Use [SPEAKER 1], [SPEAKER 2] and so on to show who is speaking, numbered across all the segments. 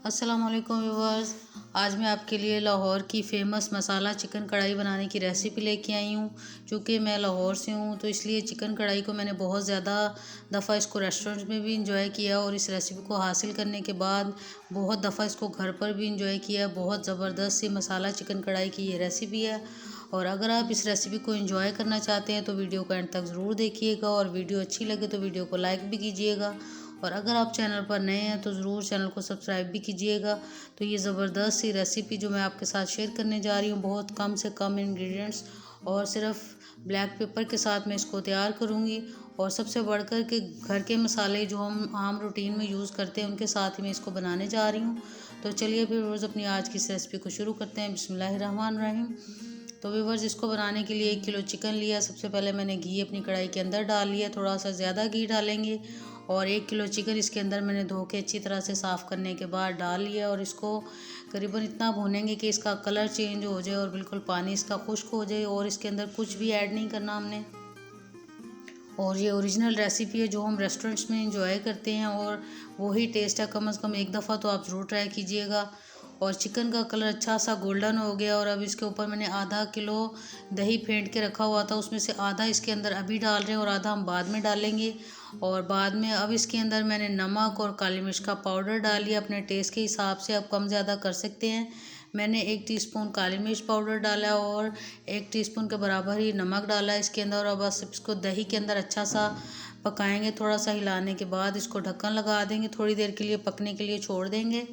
[SPEAKER 1] अस्सलाम वालेकुम व्यूवर्स। आज मैं आपके लिए लाहौर की फ़ेमस मसाला चिकन कढ़ाई बनाने की रेसिपी लेके आई हूँ। चूँकि मैं लाहौर से हूँ तो इसलिए चिकन कढ़ाई को मैंने बहुत ज़्यादा दफ़ा इसको रेस्टोरेंट में भी इंजॉय किया और इस रेसिपी को हासिल करने के बाद बहुत दफ़ा इसको घर पर भी इंजॉय किया। बहुत ज़बरदस्त सी मसाला चिकन कढ़ाई की ये रेसिपी है। और अगर आप इस रेसिपी को एंजॉय करना चाहते हैं तो वीडियो को एंड तक ज़रूर देखिएगा और वीडियो अच्छी लगे तो वीडियो को लाइक भी कीजिएगा। और अगर आप चैनल पर नए हैं तो ज़रूर चैनल को सब्सक्राइब भी कीजिएगा। तो ये ज़बरदस्त सी रेसिपी जो मैं आपके साथ शेयर करने जा रही हूँ, बहुत कम से कम इंग्रेडिएंट्स और सिर्फ ब्लैक पेपर के साथ मैं इसको तैयार करूँगी। और सबसे बढ़कर के घर के मसाले जो हम आम रूटीन में यूज़ करते हैं उनके साथ ही मैं इसको बनाने जा रही हूँ। तो चलिए फिर रोज़ अपनी आज की इस रेसिपी को शुरू करते हैं। बिस्मिल्लाहिर्रहमानिर्रहीम। तो व्यूवर्स, इसको बनाने के लिए 1 किलो चिकन लिया। सबसे पहले मैंने घी अपनी कढ़ाई के अंदर डाल लिया, थोड़ा सा ज़्यादा घी डालेंगे। और 1 किलो चिकन इसके अंदर मैंने धो के अच्छी तरह से साफ़ करने के बाद डाल लिया और इसको करीबन इतना भूनेंगे कि इसका कलर चेंज हो जाए और बिल्कुल पानी इसका खुश्क हो जाए। और इसके अंदर कुछ भी ऐड नहीं करना हमने। और ये ओरिजिनल रेसिपी है जो हम रेस्टोरेंट्स में इंजॉय करते हैं और वही टेस्ट है। कम से कम एक दफ़ा तो आप ज़रूर ट्राई कीजिएगा। और चिकन का कलर अच्छा सा गोल्डन हो गया और अब इसके ऊपर मैंने आधा किलो दही फेंट के रखा हुआ था, उसमें से आधा इसके अंदर अभी डाल रहे हैं और आधा हम बाद में डालेंगे। और बाद में अब इसके अंदर मैंने नमक और काली मिर्च का पाउडर डाल लिया अपने टेस्ट के हिसाब से। आप कम ज़्यादा कर सकते हैं। मैंने 1 टीस्पून काली मिर्च पाउडर डाला और 1 टीस्पून के बराबर ही नमक डाला इसके अंदर। और बस इसको दही के अंदर अच्छा सा पकाएंगे। थोड़ा सा हिलाने के बाद इसको ढक्कन लगा देंगे, थोड़ी देर के लिए पकने के लिए छोड़ देंगे।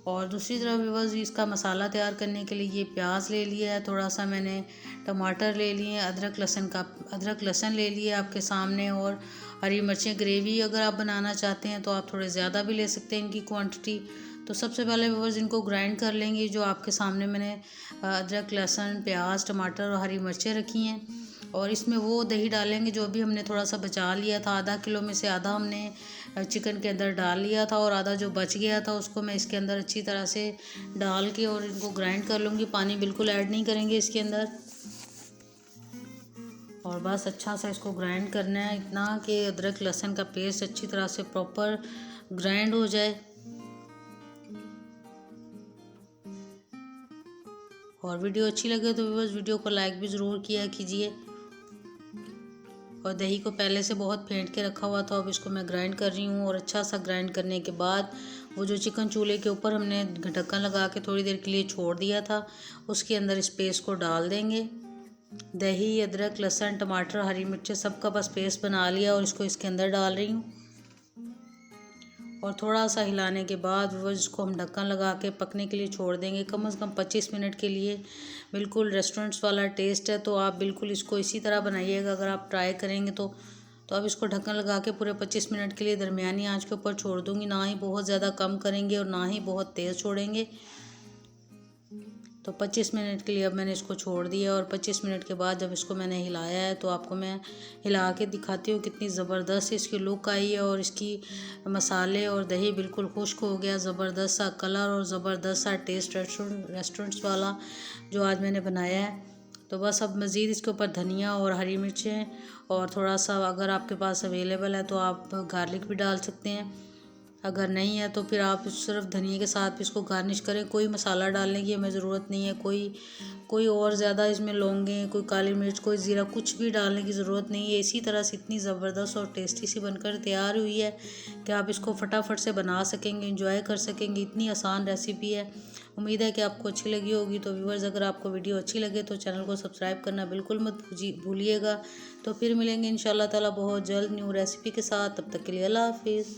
[SPEAKER 1] और दूसरी तरफ व्यूअर्स, इसका मसाला तैयार करने के लिए ये प्याज ले लिया है, थोड़ा सा मैंने टमाटर ले लिए, अदरक लहसुन ले लिया आपके सामने। और हरी मिर्चें, ग्रेवी अगर आप बनाना चाहते हैं तो आप थोड़े ज़्यादा भी ले सकते हैं इनकी क्वांटिटी। तो सबसे पहले व्यूअर्स इनको ग्राइंड कर लेंगे। जो आपके सामने मैंने अदरक, लहसुन, प्याज, टमाटर और हरी मिर्चें रखी हैं। और इसमें वो दही डालेंगे जो अभी हमने थोड़ा सा बचा लिया था। आधा किलो में से आधा हमने चिकन के अंदर डाल लिया था और आधा जो बच गया था उसको मैं इसके अंदर अच्छी तरह से डाल के और इनको ग्राइंड कर लूँगी। पानी बिल्कुल ऐड नहीं करेंगे इसके अंदर। और बस अच्छा सा इसको ग्राइंड करना है, इतना कि अदरक लहसुन का पेस्ट अच्छी तरह से प्रॉपर ग्राइंड हो जाए। और वीडियो अच्छी लगे तो बस वीडियो को लाइक भी ज़रूर किया कीजिए। और दही को पहले से बहुत फेंट के रखा हुआ था, अब इसको मैं ग्राइंड कर रही हूँ। और अच्छा सा ग्राइंड करने के बाद वो जो चिकन चूल्हे के ऊपर हमने ढक्कन लगा के थोड़ी देर के लिए छोड़ दिया था, उसके अंदर इस पेस्ट को डाल देंगे। दही, अदरक, लहसुन, टमाटर, हरी मिर्चें सबका बस पेस्ट बना लिया और इसको इसके अंदर डाल रही हूँ। और थोड़ा सा हिलाने के बाद वो इसको हम ढक्कन लगा के पकने के लिए छोड़ देंगे कम से कम 25 मिनट के लिए। बिल्कुल रेस्टोरेंट्स वाला टेस्ट है, तो आप बिल्कुल इसको इसी तरह बनाइएगा अगर आप ट्राई करेंगे तो अब इसको ढक्कन लगा के पूरे 25 मिनट के लिए दरमियानी आंच के ऊपर छोड़ दूँगी। ना ही बहुत ज़्यादा कम करेंगे और ना ही बहुत तेज़ छोड़ेंगे। तो 25 मिनट के लिए अब मैंने इसको छोड़ दिया। और 25 मिनट के बाद जब इसको मैंने हिलाया है तो आपको मैं हिला के दिखाती हूँ कितनी ज़बरदस्त इसकी लुक आई है। और इसकी मसाले और दही बिल्कुल खुश्क हो गया, ज़बरदस्त सा कलर और ज़बरदस्त सा टेस्ट रेस्टोरेंट्स वाला जो आज मैंने बनाया है। तो बस अब मज़ीद इसके ऊपर धनिया और हरी मिर्चें और थोड़ा सा अगर आपके पास अवेलेबल है तो आप गार्लिक भी डाल सकते हैं। अगर नहीं है तो फिर आप सिर्फ धनिया के साथ भी इसको गार्निश करें। कोई मसाला डालने की हमें ज़रूरत नहीं है, कोई और ज़्यादा इसमें लौंगे, कोई काली मिर्च, कोई ज़ीरा, कुछ भी डालने की ज़रूरत नहीं है। इसी तरह से इतनी ज़बरदस्त और टेस्टी सी बनकर तैयार हुई है कि आप इसको फटाफट से बना सकेंगे, इंजॉय कर सकेंगे। इतनी आसान रेसिपी है। उम्मीद है कि आपको अच्छी लगी होगी। तो व्यूअर्स, अगर आपको वीडियो अच्छी लगे तो चैनल को सब्सक्राइब करना बिल्कुल मत भूलिएगा। तो फिर मिलेंगे इंशाल्लाह ताला बहुत जल्द न्यू रेसिपी के साथ। तब तक के लिए अल्लाह हाफिज़।